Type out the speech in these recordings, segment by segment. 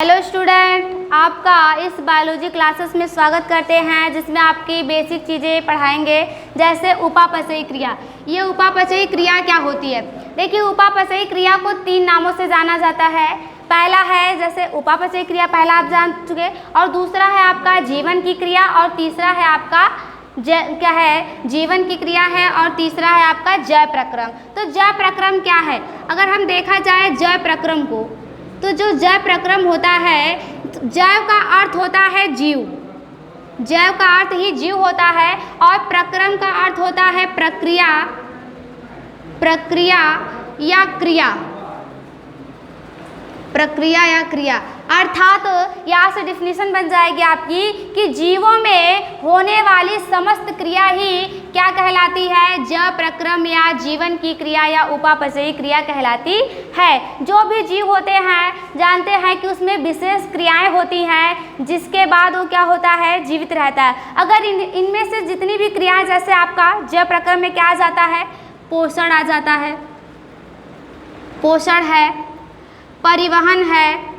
Hello student, आपका इस biology classes में स्वागत करते हैं, जिसमें आपकी बेसिक चीज़ें पढ़ाएंगे जैसे उपापचयी क्रिया। ये उपापचयी क्रिया क्या होती है? देखिए, उपापचयी क्रिया को 3 नामों से जाना जाता है। पहला है जैसे उपापचयी क्रिया, पहला आप जान चुके, और दूसरा है आपका जीवन की क्रिया, और तीसरा है आपका क्या है, जीवन की क्रिया है, और तीसरा है आपका जय प्रक्रम। तो जय प्रक्रम क्या है? अगर हम देखा जाए जय प्रक्रम को, तो जो जैव प्रक्रम होता है, जैव का अर्थ होता है जीव, जैव का अर्थ ही जीव होता है, और प्रक्रम का अर्थ होता है प्रक्रिया, प्रक्रिया या क्रिया, प्रक्रिया या क्रिया। अर्थात यहाँ से डिफिनीशन बन जाएगी आपकी कि जीवों में होने वाली समस्त क्रिया ही क्या कहलाती है? जैव प्रक्रम या जीवन की क्रिया या उपापचयी क्रिया कहलाती है। जो भी जीव होते हैं जानते हैं कि उसमें विशेष क्रियाएं होती हैं, जिसके बाद वो क्या होता है, जीवित रहता है। अगर इनमें से जितनी भी क्रियाएं, जैसे आपका जैव प्रक्रम में क्या आ जाता है, पोषण आ जाता है, पोषण है, परिवहन है,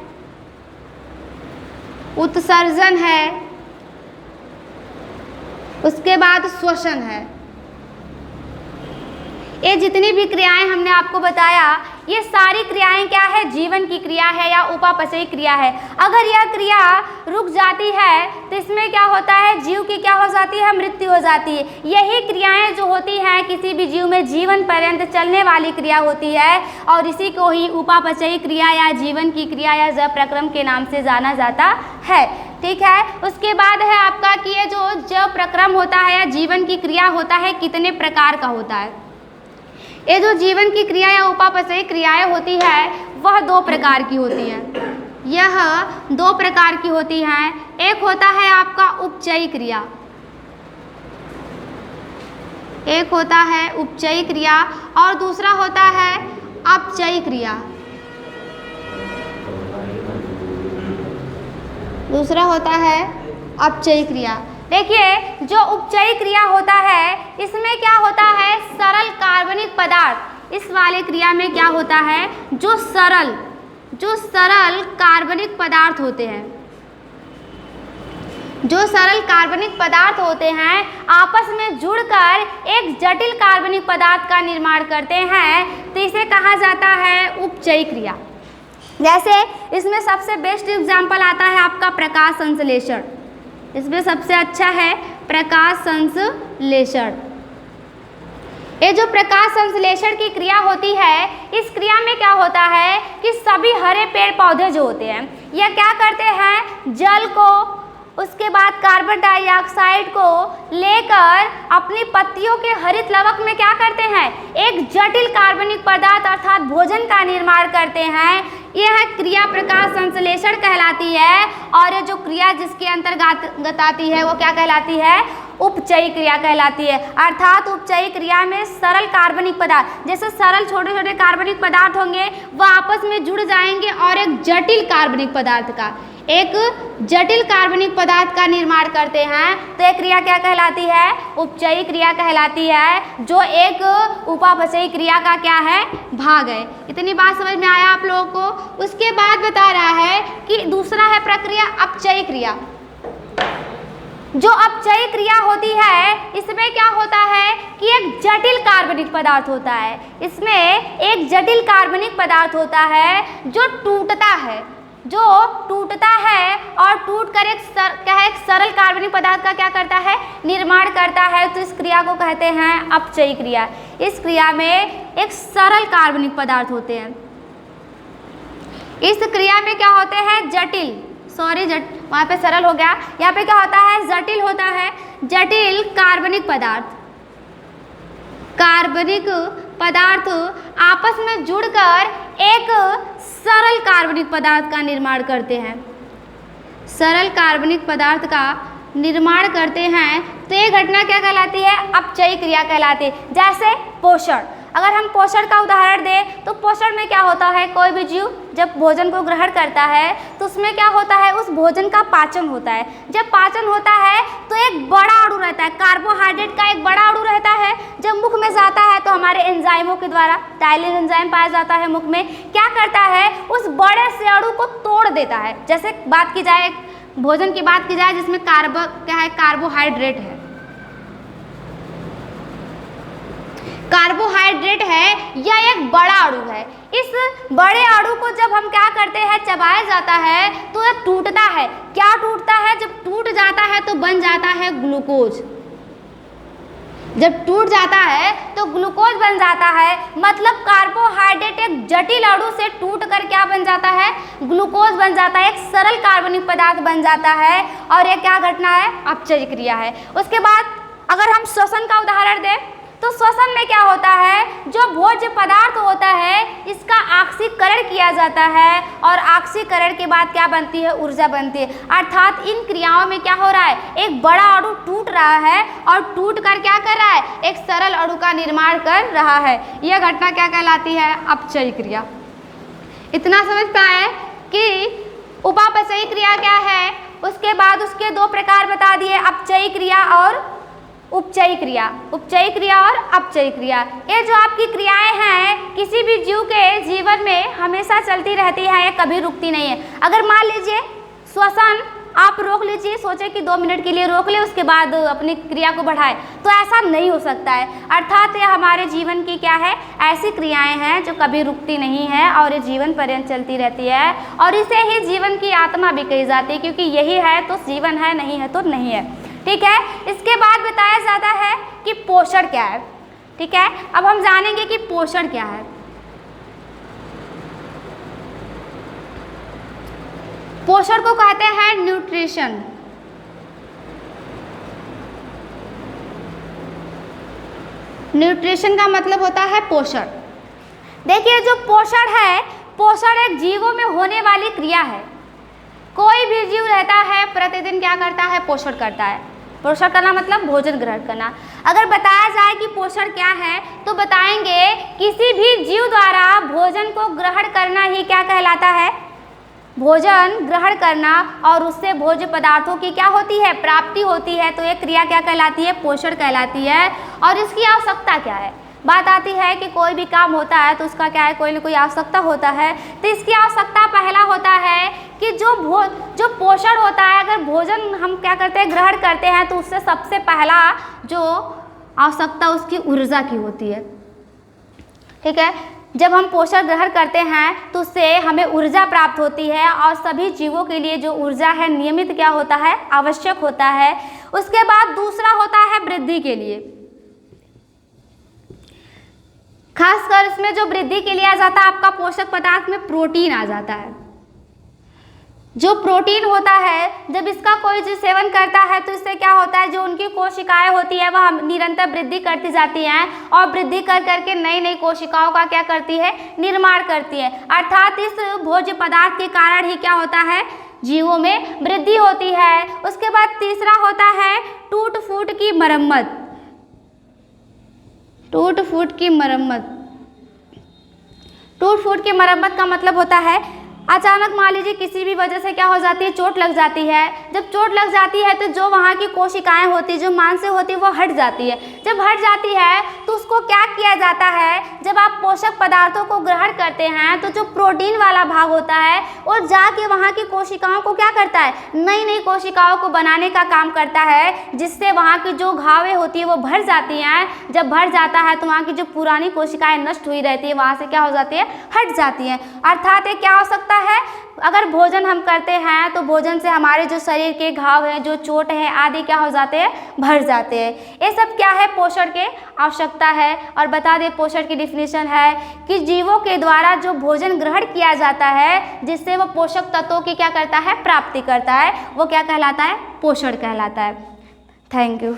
उत्सर्जन है, उसके बाद श्वसन है। ये जितनी भी क्रियाएं हमने आपको बताया, ये सारी क्रियाएं क्या है? जीवन की क्रिया है या उपापचयी क्रिया है। अगर यह क्रिया रुक जाती है तो इसमें क्या होता है, जीव की क्या हो जाती है, मृत्यु हो जाती है। यही क्रियाएं जो होती हैं किसी भी जीव में जीवन पर्यंत चलने वाली क्रिया होती है, और इसी को ही उपापचयी क्रिया या जीवन की क्रिया या जैव प्रक्रम के नाम से जाना जाता है। ठीक है। उसके बाद है आपका कि ये जो जैव प्रक्रम होता है या जीवन की क्रिया होता है, कितने प्रकार का होता है? ये जो जीवन की क्रिया या उपापचयी क्रियाएं होती है, वह 2 प्रकार की होती हैं। यह 2 प्रकार की होती हैं। एक होता है आपका उपचयी क्रिया, एक होता है उपचयी क्रिया, और दूसरा होता है अपचयी क्रिया, दूसरा होता है अपचयी क्रिया। देखिए, जो उपचयी क्रिया होता है, इसमें क्या होता है, सरल कार्बनिक पदार्थ। इस वाले क्रिया में क्या होता है, जो सरल कार्बनिक पदार्थ होते हैं, जो सरल कार्बनिक पदार्थ होते हैं, आपस में जुड़कर एक जटिल कार्बनिक पदार्थ का निर्माण करते हैं, तो इसे कहा जाता है उपचयी क्रिया। जैसे इसमें सबसे बेस्ट एग्जाम्पल आता है आपका प्रकाश संश्लेषण। इसमें सबसे अच्छा है प्रकाश संश्लेषण। ये जो प्रकाश संश्लेषण की क्रिया होती है, इस क्रिया में क्या होता है कि सभी हरे पेड़ पौधे जो होते हैं, यह क्या करते हैं, जल को, उसके बाद कार्बन डाइऑक्साइड को लेकर अपनी पत्तियों के हरित लवक में क्या करते हैं, एक जटिल कार्बनिक पदार्थ अर्थात भोजन का निर्माण करते हैं। यह क्रिया प्रकाश संश्लेषण कहलाती है, और ये जो क्रिया जिसके अंतर्गत आती है वो क्या कहलाती है, उपचयी क्रिया कहलाती है। अर्थात उपचयी क्रिया में सरल कार्बनिक पदार्थ, जैसे सरल छोटे छोटे कार्बनिक पदार्थ होंगे, वह आपस में जुड़ जाएंगे और एक जटिल कार्बनिक पदार्थ का निर्माण करते हैं। तो ये क्रिया क्या कहलाती है, उपचयी क्रिया कहलाती है, जो एक उपापचयी क्रिया का क्या है, भाग है। इतनी बात समझ में आया आप लोगों को? उसके बाद बता रहा है कि दूसरा है प्रक्रिया अपचयी क्रिया। जो अपचयी क्रिया होती है, इसमें क्या होता है कि एक जटिल कार्बनिक पदार्थ होता है, इसमें एक जटिल कार्बनिक पदार्थ होता है जो टूटता है, और टूटकर एक सरल कार्बनिक पदार्थ का क्या करता है, निर्माण करता है। तो इस क्रिया को कहते हैं अपचयी क्रिया। इस क्रिया में एक सरल कार्बनिक पदार्थ होते हैं। इस क्रिया में क्या होते हैं, वहाँ पे सरल हो गया, यहाँ पे क्या होता है, जटिल होता है, जटिल कार्बनिक पदार्थ आपस में जुड़कर एक सरल कार्बनिक पदार्थ का निर्माण करते हैं, सरल कार्बनिक पदार्थ का निर्माण करते हैं। तो ये घटना क्या कहलाती है, अपचयी क्रिया कहलाती है। जैसे पोषण, अगर हम पोषण का उदाहरण दें तो पोषण में क्या होता है, कोई भी जीव जब भोजन को ग्रहण करता है तो उसमें क्या होता है, उस भोजन का पाचन होता है। जब पाचन होता है तो एक बड़ा अणु रहता है, कार्बोहाइड्रेट का एक बड़ा अणु रहता है। जब मुख में जाता है तो हमारे एंजाइमों के द्वारा, टाइलिन एंजाइम पाया जाता है मुख में, क्या करता है, उस बड़े से अणु को तोड़ देता है। जैसे बात की जाए, भोजन की बात की जाए जिसमें कार्बोहाइड्रेट है, कार्बोहाइड्रेट है, यह एक बड़ा अणु है। इस बड़े अणु को जब हम क्या करते हैं, चबाया जाता है तो यह टूटता है। क्या टूटता है, जब टूट जाता है तो बन जाता है ग्लूकोज। जब टूट जाता है तो ग्लूकोज बन जाता है, मतलब कार्बोहाइड्रेट एक जटिल अणु से टूट कर क्या बन जाता है, ग्लूकोज बन जाता है, एक सरल कार्बनिक पदार्थ बन जाता है। और यह क्या घटना है, अपचय क्रिया है। उसके बाद अगर हम श्वसन का उदाहरण दें तो श्वसन में क्या होता है, जो भोज्य पदार्थ होता है इसका ऑक्सीकरण किया जाता है और ऑक्सीकरण के बाद क्या बनती है, ऊर्जा बनती है। अर्थात इन क्रियाओं में क्या हो रहा है, एक बड़ा अणु टूट रहा है और टूट कर क्या कर रहा है, एक सरल अणु का निर्माण कर रहा है। यह घटना क्या कहलाती है, अपचयी क्रिया। इतना समझ पाए कि उपापचयी क्रिया क्या है। उसके बाद उसके दो प्रकार बता दिए, अपचयी क्रिया और उपचयी क्रिया। उपचयी क्रिया और अपचयी क्रिया, ये जो आपकी क्रियाएं हैं किसी भी जीव के जीवन में हमेशा चलती रहती है, ये कभी रुकती नहीं है। अगर मान लीजिए श्वसन आप रोक लीजिए, सोचे कि 2 मिनट के लिए रोक ले, उसके बाद अपनी क्रिया को बढ़ाए, तो ऐसा नहीं हो सकता है। अर्थात ये हमारे जीवन की क्या है, ऐसी क्रियाएं हैं जो कभी रुकती नहीं है और ये जीवन पर्यंत चलती रहती है। और इसे ही जीवन की आत्मा भी कही जाती है, क्योंकि यही है तो जीवन है, नहीं है तो नहीं है। ठीक है, इसके बाद बताया जाता है कि पोषण क्या है। ठीक है, अब हम जानेंगे कि पोषण क्या है। पोषण को कहते हैं न्यूट्रिशन। न्यूट्रिशन का मतलब होता है पोषण। देखिए, जो पोषण है, पोषण एक जीवों में होने वाली क्रिया है। कोई भी जीव रहता है प्रतिदिन क्या करता है, पोषण करता है। पोषण करना मतलब भोजन ग्रहण करना। अगर बताया जाए कि पोषण क्या है तो बताएंगे किसी भी जीव द्वारा भोजन को ग्रहण करना ही क्या कहलाता है, भोजन ग्रहण करना, और उससे भोज्य पदार्थों की क्या होती है, प्राप्ति होती है। तो ये क्रिया क्या कहलाती है, पोषण कहलाती है। और इसकी आवश्यकता क्या है, बात आती है कि कोई भी काम होता है तो उसका क्या है, कोई ना कोई आवश्यकता होता है। तो इसकी आवश्यकता पहला होता है कि जो पोषण होता है, अगर भोजन हम क्या करते हैं, ग्रहण करते हैं, तो उससे सबसे पहला जो आवश्यकता उसकी ऊर्जा की होती है। ठीक है, जब हम पोषण ग्रहण करते हैं तो उससे हमें ऊर्जा प्राप्त होती है, और सभी जीवों के लिए जो ऊर्जा है नियमित क्या होता है, आवश्यक होता है। उसके बाद दूसरा होता है वृद्धि के लिए। खासकर इसमें जो वृद्धि के लिए आ जाता है आपका पोषक पदार्थ में प्रोटीन आ जाता है। जो प्रोटीन होता है, जब इसका कोई जो सेवन करता है तो इससे क्या होता है, जो उनकी कोशिकाएं होती है वह निरंतर वृद्धि करती जाती हैं, और वृद्धि कर करके नई नई कोशिकाओं का क्या करती है, निर्माण करती है। अर्थात इस भोज्य पदार्थ के कारण ही क्या होता है, जीवों में वृद्धि होती है। उसके बाद तीसरा होता है टूट फूट की मरम्मत। टूट फूट की मरम्मत। टूट फूट की मरम्मत का मतलब होता है अचानक मान लीजिए किसी भी वजह से क्या हो जाती है, चोट लग जाती है। जब चोट लग जाती है तो जो वहाँ की कोशिकाएं होती है, जो मांस होती है, वो हट जाती है। जब हट जाती है तो उसको क्या किया जाता है, जब आप पोषक पदार्थों को ग्रहण करते हैं तो जो प्रोटीन वाला भाग होता है वो जाके वहाँ की कोशिकाओं को क्या करता है, नई नई कोशिकाओं को बनाने का काम करता है, जिससे वहाँ की जो घावें होती है वो भर जाती हैं। जब भर जाता है तो वहाँ की जो पुरानी कोशिकाएं नष्ट हुई रहती है वहाँ से क्या हो जाती है, हट जाती हैं। अर्थात ये क्या हो सकता है, अगर भोजन हम करते हैं तो भोजन से हमारे जो शरीर के घाव हैं, जो चोट है आदि क्या हो जाते हैं, भर जाते हैं। ये सब क्या है, पोषण के आवश्यकता है। और बता दें पोषण की डिफिनीशन है कि जीवों के द्वारा जो भोजन ग्रहण किया जाता है जिससे वो पोषक तत्वों की क्या करता है, प्राप्ति करता है, वो क्या कहलाता है, पोषण कहलाता है। Thank you.